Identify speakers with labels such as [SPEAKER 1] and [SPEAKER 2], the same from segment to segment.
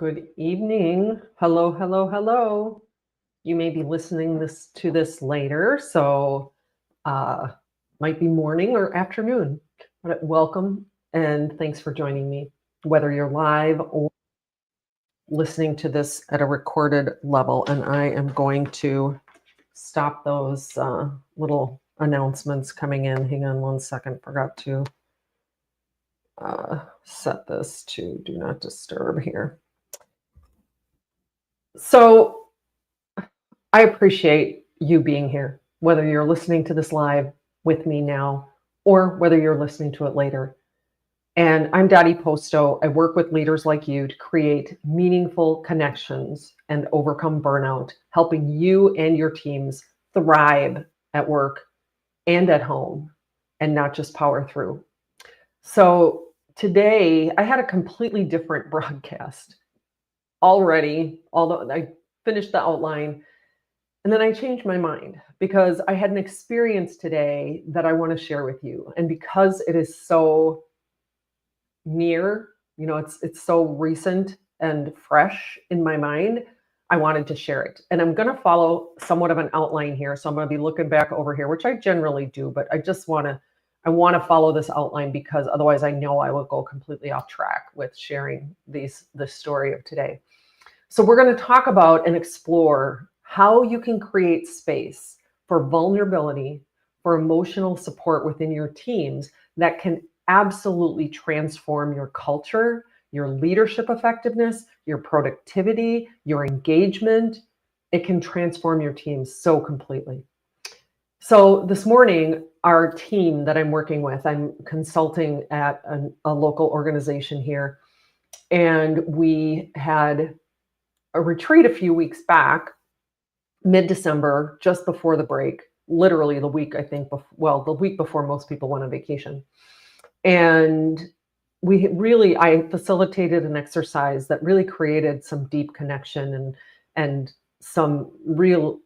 [SPEAKER 1] Good evening. Hello, hello, hello. You may be listening to this later, so might be morning or afternoon. But welcome and thanks for joining me, whether you're live or listening to this at a recorded level. And I am going to stop those little announcements coming in. Hang on one second. Forgot to set this to do not disturb here. So I appreciate you being here, whether you're listening to this live with me now or whether you're listening to it later. And I'm 𝓇ℯ𝒶𝓁𝓁. I work with leaders like you to create meaningful connections and overcome burnout, helping you and your teams thrive at work and at home and not just power through. So today I had a completely different broadcast already, although I finished the outline. And then I changed my mind because I had an experience today that I want to share with you. And because it is so near, it's so recent and fresh in my mind, I wanted to share it. And I'm going to follow somewhat of an outline here. So I'm going to be looking back over here, which I generally do, but I want to follow this outline because otherwise I know I will go completely off track with sharing the story of today. So we're going to talk about and explore how you can create space for vulnerability, for emotional support within your teams that can absolutely transform your culture, your leadership effectiveness, your productivity, your engagement. It can transform your teams so completely. So this morning, our team that I'm working with, I'm consulting at a local organization here, and we had a retreat a few weeks back, mid-December, just before the break, literally the week, I think, the week before most people went on vacation. And I facilitated an exercise that really created some deep connection and some real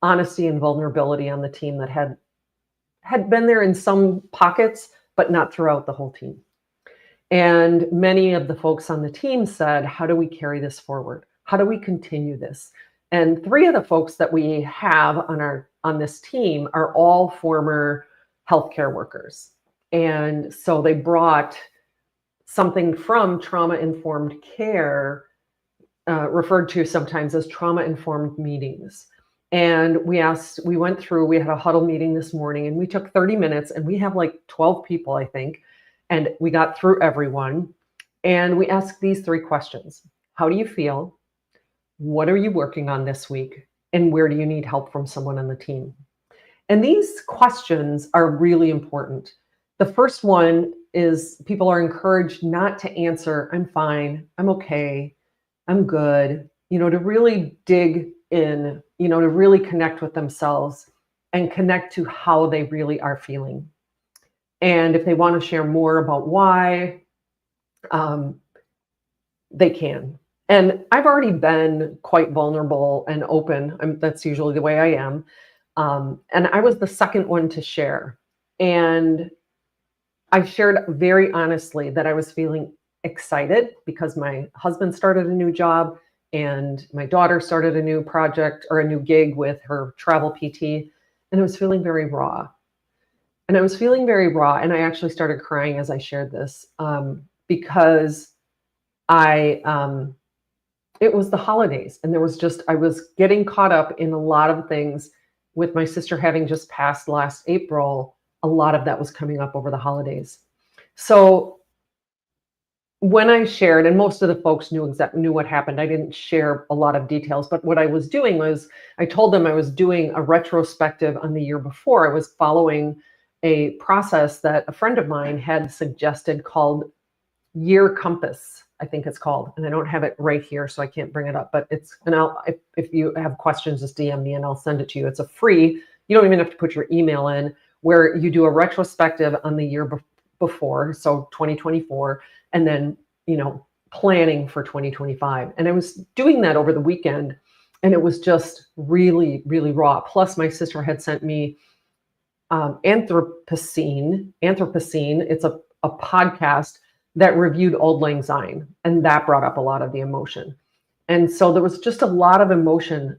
[SPEAKER 1] honesty and vulnerability on the team that had been there in some pockets, but not throughout the whole team. And many of the folks on the team said, how do we carry this forward? How do we continue this? And 3 of the folks that we have on this team are all former healthcare workers. And so they brought something from trauma-informed care, referred to sometimes as trauma-informed meetings. And we had a huddle meeting this morning, and we took 30 minutes, and we have like 12 people, I think. And we got through everyone. And we asked these 3 questions. How do you feel? What are you working on this week? And where do you need help from someone on the team? And these questions are really important. The first one is people are encouraged not to answer, I'm fine, I'm okay, I'm good, to really dig in, to really connect with themselves and connect to how they really are feeling. And if they want to share more about why, they can. And I've already been quite vulnerable and open. That's usually the way I am. And I was the second one to share. And I shared very honestly that I was feeling excited because my husband started a new job and my daughter started a new project or a new gig with her travel PT. And I was feeling very raw. And I actually started crying as I shared this because it was the holidays, and I was getting caught up in a lot of things with my sister having just passed last April. A lot of that was coming up over the holidays. So when I shared, and most of the folks knew what happened, I didn't share a lot of details, but what I was doing was I told them I was doing a retrospective on the year before. I was following a process that a friend of mine had suggested called Year Compass, I think it's called, and I don't have it right here, so I can't bring it up, but if you have questions, just DM me and I'll send it to you. It's a free, you don't even have to put your email in, where you do a retrospective on the year before, so 2024, and then, planning for 2025. And I was doing that over the weekend, and it was just really, really raw. Plus my sister had sent me 𝓇ℯ𝒶𝓁𝓁𝓎. It's a podcast that reviewed *̟old lang syne, and that brought up a lot of the emotion. And so there was just a lot of emotion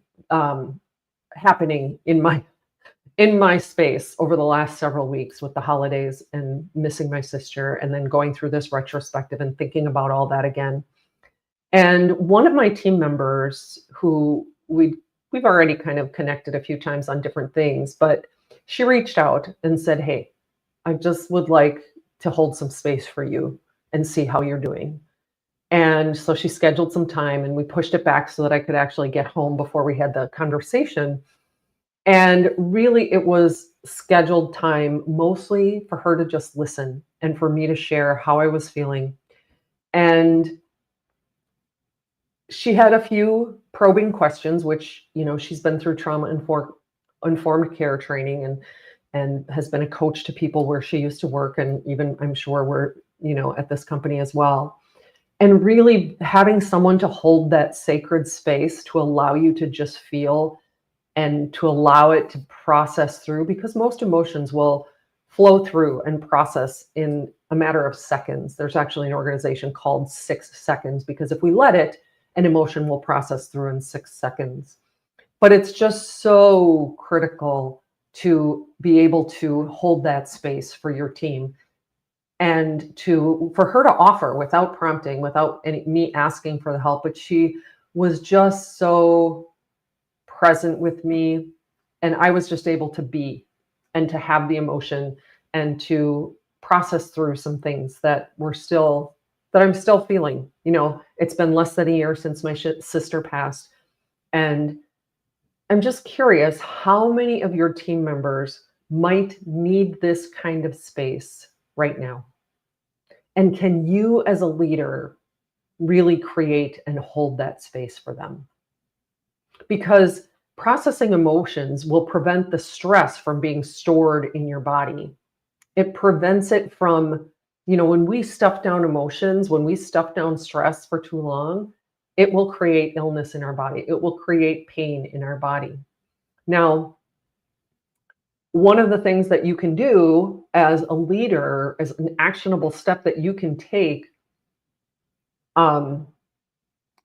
[SPEAKER 1] happening in my space over the last several weeks with the holidays and missing my sister, and then going through this retrospective and thinking about all that again. And one of my team members, who we've already kind of connected a few times on different things, but she reached out and said, "Hey, I just would like to hold some space for you and see how you're doing." And so she scheduled some time, and we pushed it back so that I could actually get home before we had the conversation. And really, it was scheduled time mostly for her to just listen and for me to share how I was feeling. And she had a few probing questions, which, she's been through informed care training, and has been a coach to people where she used to work, and even I'm sure we're, at this company as well. And really having someone to hold that sacred space to allow you to just feel and to allow it to process through, because most emotions will flow through and process in a matter of seconds. There's actually an organization called 6 seconds, because if we let it, an emotion will process through in 6 seconds. But it's just so critical to be able to hold that space for your team, and for her to offer without prompting, without me asking for the help. But she was just so present with me, and I was just able to be and to have the emotion and to process through some things that I'm still feeling. It's been less than a year since my sister passed, and I'm just curious how many of your team members might need this kind of space right now. And can you, as a leader, really create and hold that space for them? Because processing emotions will prevent the stress from being stored in your body. It prevents it from, when we stuff down emotions, when we stuff down stress for too long, it will create illness in our body. It will create pain in our body. Now, one of the things that you can do as a leader, as an actionable step that you can take,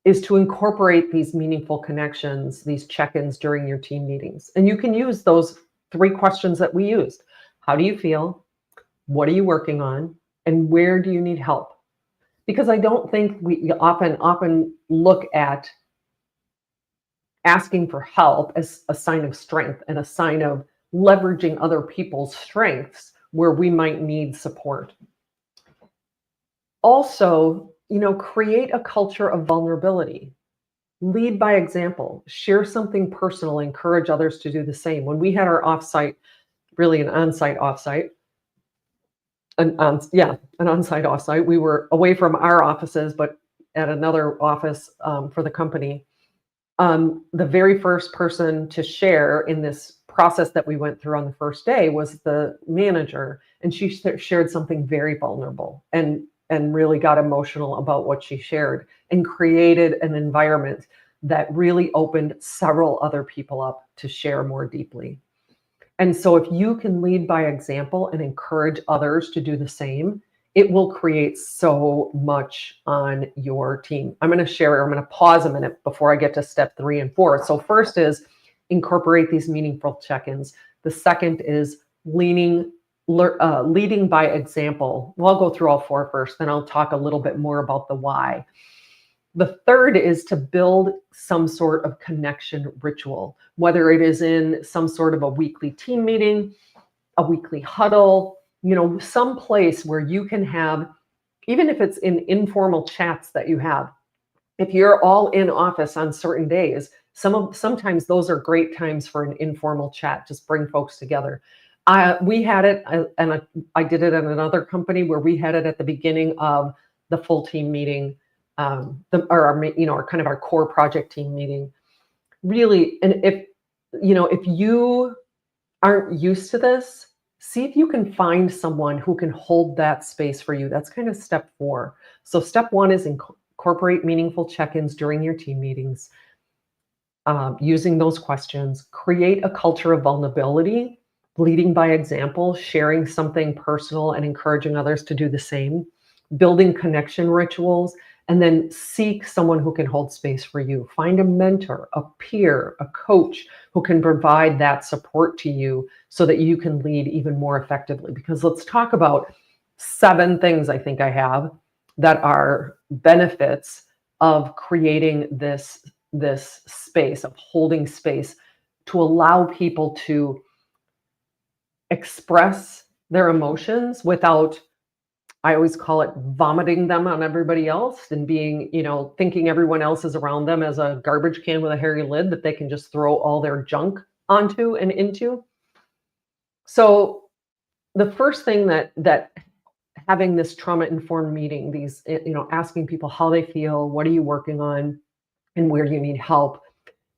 [SPEAKER 1] is to incorporate these meaningful connections, these check-ins during your team meetings. And you can use those 3 questions that we used. How do you feel? What are you working on? And where do you need help? Because I don't think we often look at asking for help as a sign of strength and a sign of leveraging other people's strengths where we might need support. Also, create a culture of vulnerability. Lead by example. Share something personal. Encourage others to do the same. When we had our offsite, really an on-site offsite, an on-site offsite. We were away from our offices, but at another office for the company. The very first person to share in this process that we went through on the first day was the manager, and she shared something very vulnerable and really got emotional about what she shared, and created an environment that really opened several other people up to share more deeply. And so if you can lead by example and encourage others to do the same, it will create so much on your team. I'm going to pause a minute before I get to step 3 and 4. So first is incorporate these meaningful check-ins. The second is leading by example. Well, I'll go through all 4 first, then I'll talk a little bit more about the why. The third is to build some sort of connection ritual, whether it is in some sort of a weekly team meeting, a weekly huddle, some place where you can have, even if it's in informal chats that you have. If you're all in office on certain days, sometimes those are great times for an informal chat. Just bring folks together. We had it, and I did it at another company where we had it at the beginning of the full team meeting, our core project team meeting. Really, and if you aren't used to this, see if you can find someone who can hold that space for you. That's kind of step 4. So step 1 is incorporate meaningful check-ins during your team meetings, using those questions. Create a culture of vulnerability, leading by example, sharing something personal and encouraging others to do the same. building connection rituals, and then seek someone who can hold space for you. Find a mentor, a peer, a coach who can provide that support to you so that you can lead even more effectively. Because let's talk about 7 things I think I have that are benefits of creating this space, of holding space to allow people to express their emotions without, I always call it, vomiting them on everybody else and being, thinking everyone else is around them as a garbage can with a hairy lid that they can just throw all their junk onto and into. So the first thing that having this trauma-informed meeting, these, asking people how they feel, what are you working on, and where you need help,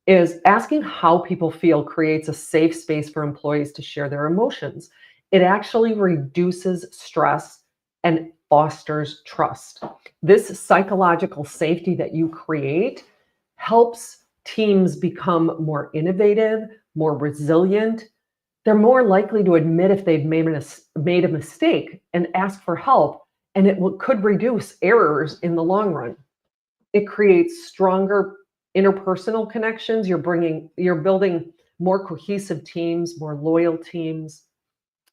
[SPEAKER 1] is asking how people feel creates a safe space for employees to share their emotions. It actually reduces stress and fosters trust. This psychological safety that you create helps teams become more innovative, more resilient. They're more likely to admit if they've made a mistake and ask for help, and it could reduce errors in the long run. It creates stronger interpersonal connections. You're building more cohesive teams, more loyal teams.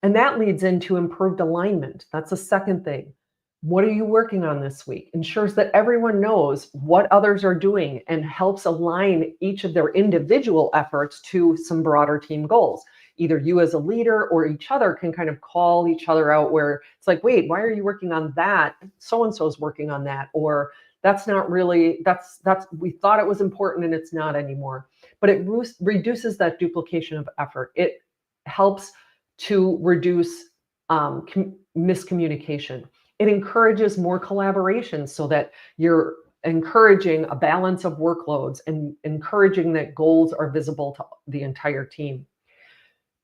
[SPEAKER 1] And that leads into improved alignment. That's the second thing. What are you working on this week? Ensures that everyone knows what others are doing and helps align each of their individual efforts to some broader team goals. Either you as a leader or each other can kind of call each other out where it's like, wait, why are you working on that? So-and-so's working on that. Or that's not really, we thought it was important and it's not anymore. But it reduces that duplication of effort. It helps to reduce miscommunication. It encourages more collaboration so that you're encouraging a balance of workloads and encouraging that goals are visible to the entire team.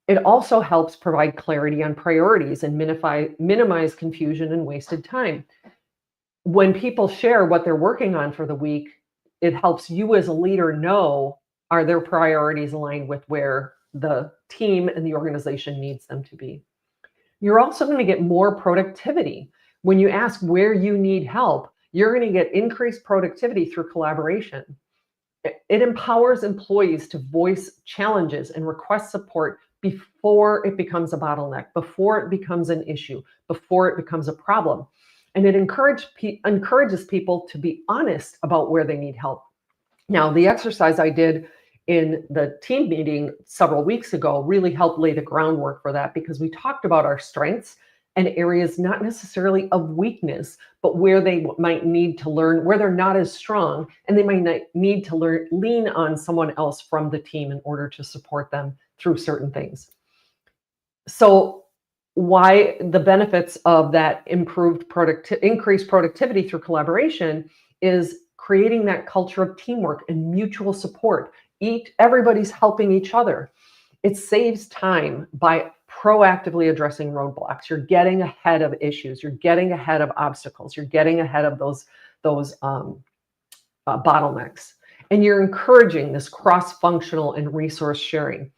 [SPEAKER 1] It also helps provide clarity on priorities and minimize confusion and wasted time. When people share what they're working on for the week, it helps you as a leader know, are their priorities aligned with where the team and the organization needs them to be. You're also going to get more productivity. When you ask where you need help, you're going to get increased productivity through collaboration. It empowers employees to voice challenges and request support before it becomes a bottleneck, before it becomes an issue, before it becomes a problem. And it encourages people to be honest about where they need help. Now, the exercise I did in the team meeting several weeks ago really helped lay the groundwork for that, because we talked about our strengths and areas not necessarily of weakness, but where they might need to learn, where they're not as strong, and they might need to lean on someone else from the team in order to support them through certain things. So why the benefits of that increased productivity through collaboration is creating that culture of teamwork and mutual support. Everybody's helping each other. It saves time by proactively addressing roadblocks. You're getting ahead of issues. You're getting ahead of obstacles. You're getting ahead of those bottlenecks. And you're encouraging this cross-functional and resource sharing.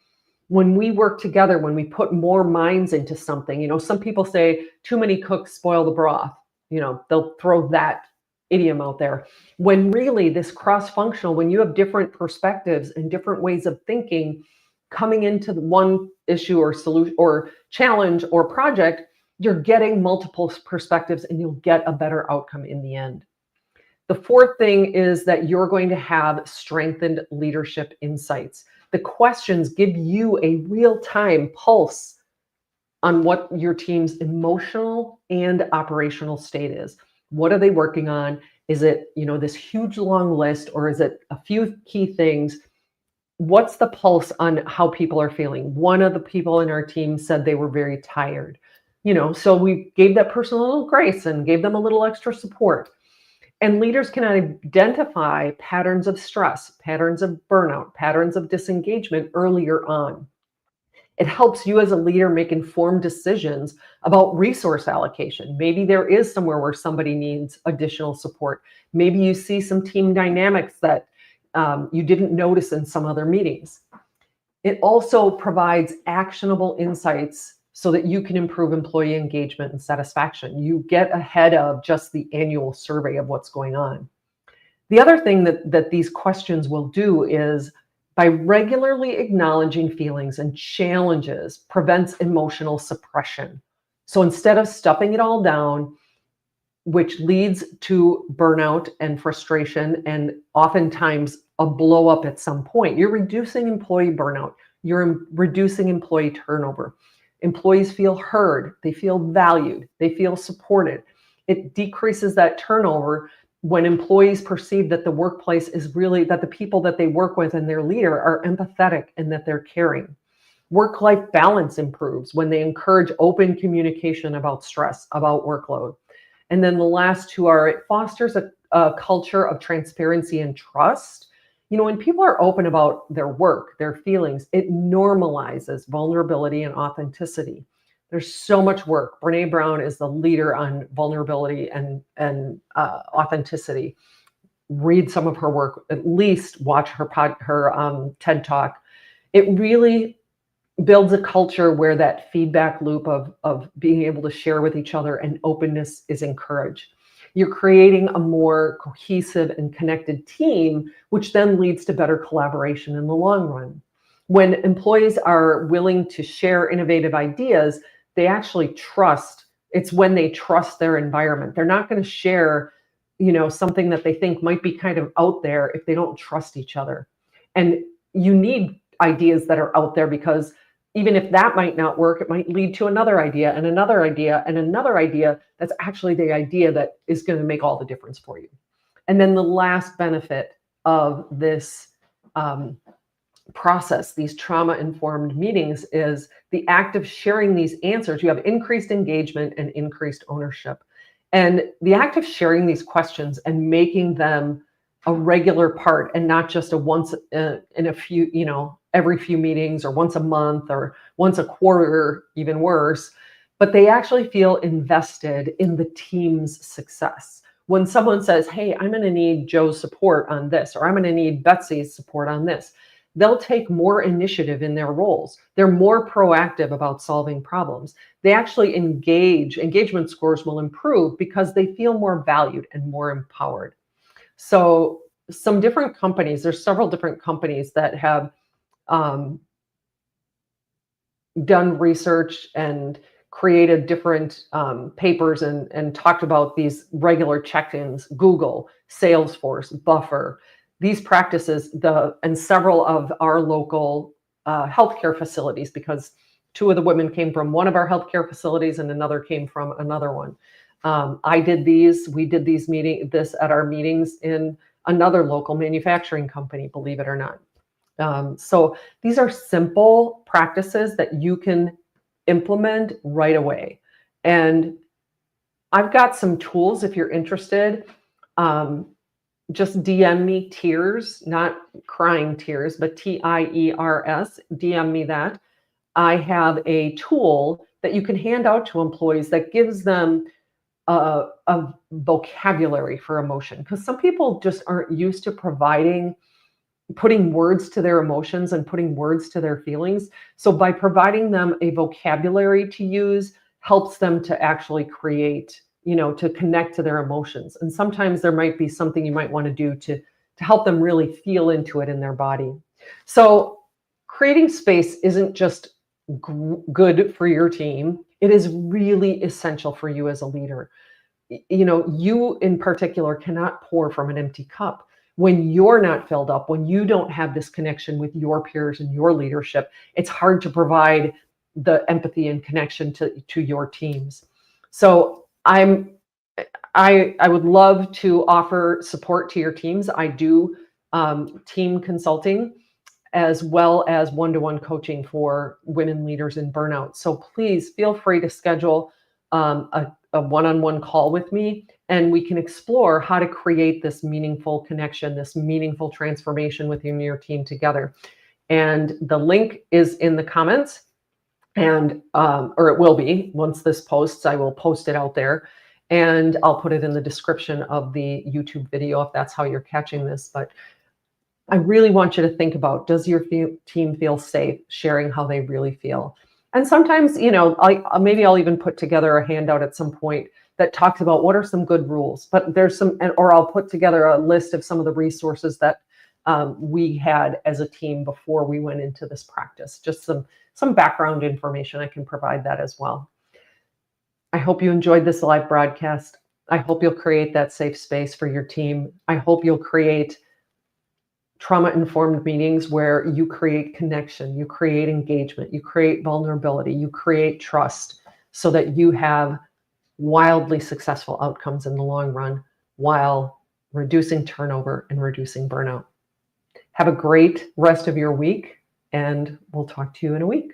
[SPEAKER 1] When we work together, when we put more minds into something, some people say too many cooks spoil the broth. They'll throw that idiom out there. When really this cross-functional, when you have different perspectives and different ways of thinking coming into one issue or solution or challenge or project, you're getting multiple perspectives and you'll get a better outcome in the end. The fourth thing is that you're going to have strengthened leadership insights. The questions give you a real-time pulse on what your team's emotional and operational state is. What are they working on? Is it, this huge long list, or is it a few key things? What's the pulse on how people are feeling? One of the people in our team said they were very tired. So we gave that person a little grace and gave them a little extra support. And leaders can identify patterns of stress, patterns of burnout, patterns of disengagement earlier on. It helps you as a leader make informed decisions about resource allocation. Maybe there is somewhere where somebody needs additional support. Maybe you see some team dynamics that you didn't notice in some other meetings. It also provides actionable insights so that you can improve employee engagement and satisfaction. You get ahead of just the annual survey of what's going on. The other thing that these questions will do is, by regularly acknowledging feelings and challenges, prevents emotional suppression. So instead of stuffing it all down, which leads to burnout and frustration and oftentimes a blow up at some point, you're reducing employee burnout, you're reducing employee turnover. Employees feel heard, they feel valued, they feel supported. It decreases that turnover when employees perceive that the workplace is really, that the people that they work with and their leader are empathetic and that they're caring. Work-life balance improves when they encourage open communication about stress, about workload. And then the last two are, it fosters a culture of transparency and trust. When people are open about their work, their feelings, it normalizes vulnerability and authenticity. There's so much work. Brené Brown is the leader on vulnerability and authenticity. Read some of her work, at least watch her TED Talk. It really builds a culture where that feedback loop of being able to share with each other and openness is encouraged. You're creating a more cohesive and connected team, which then leads to better collaboration in the long run. When employees are willing to share innovative ideas, they actually trust. It's when they trust their environment. They're not going to share, something that they think might be kind of out there if they don't trust each other. And you need ideas that are out there, because even if that might not work, it might lead to another idea and another idea and another idea that's actually the idea that is going to make all the difference for you. And then the last benefit of this process, these trauma-informed meetings, is the act of sharing these answers. You have increased engagement and increased ownership. And the act of sharing these questions and making them a regular part, and not just a once in a few, every few meetings, or once a month, or once a quarter, even worse, but they actually feel invested in the team's success. When someone says, hey, I'm going to need Joe's support on this, or I'm going to need Betsy's support on this, they'll take more initiative in their roles. They're more proactive about solving problems. They actually engage. Engagement scores will improve because they feel more valued and more empowered. So some different companies, there's several different companies that have done research and created different papers and talked about these regular check-ins. Google, Salesforce, Buffer, these practices, and several of our local healthcare facilities, because two of the women came from one of our healthcare facilities and another came from another one. We did this at our meetings in another local manufacturing company, believe it or not. So these are simple practices that you can implement right away. And I've got some tools if you're interested. Just DM me tears, not crying tears, but TIERS, DM me that. I have a tool that you can hand out to employees that gives them a vocabulary for emotion, because some people just aren't used to putting words to their emotions and putting words to their feelings. So by providing them a vocabulary to use, helps them to actually create, to connect to their emotions. And sometimes there might be something you might want to do to help them really feel into it in their body. So creating space isn't just good for your team. It is really essential for you as a leader. You in particular cannot pour from an empty cup. When you're not filled up, when you don't have this connection with your peers and your leadership, it's hard to provide the empathy and connection to your teams. So I would love to offer support to your teams. I do team consulting, as well as one-to-one coaching for women leaders in burnout. So please feel free to schedule a one-on-one call with me, and we can explore how to create this meaningful connection, this meaningful transformation within your team together. And the link is in the comments, and or it will be once this posts. I will post it out there, and I'll put it in the description of the YouTube video if that's how you're catching this. But I really want you to think about, does your team feel safe sharing how they really feel? And sometimes, maybe I'll even put together a handout at some point that talks about what are some good rules. But there's some, or I'll put together a list of some of the resources that we had as a team before we went into this practice. Just some background information. I can provide that as well. I hope you enjoyed this live broadcast. I hope you'll create that safe space for your team. I hope you'll create trauma-informed meetings where you create connection, you create engagement, you create vulnerability, you create trust, so that you have wildly successful outcomes in the long run while reducing turnover and reducing burnout. Have a great rest of your week, and we'll talk to you in a week.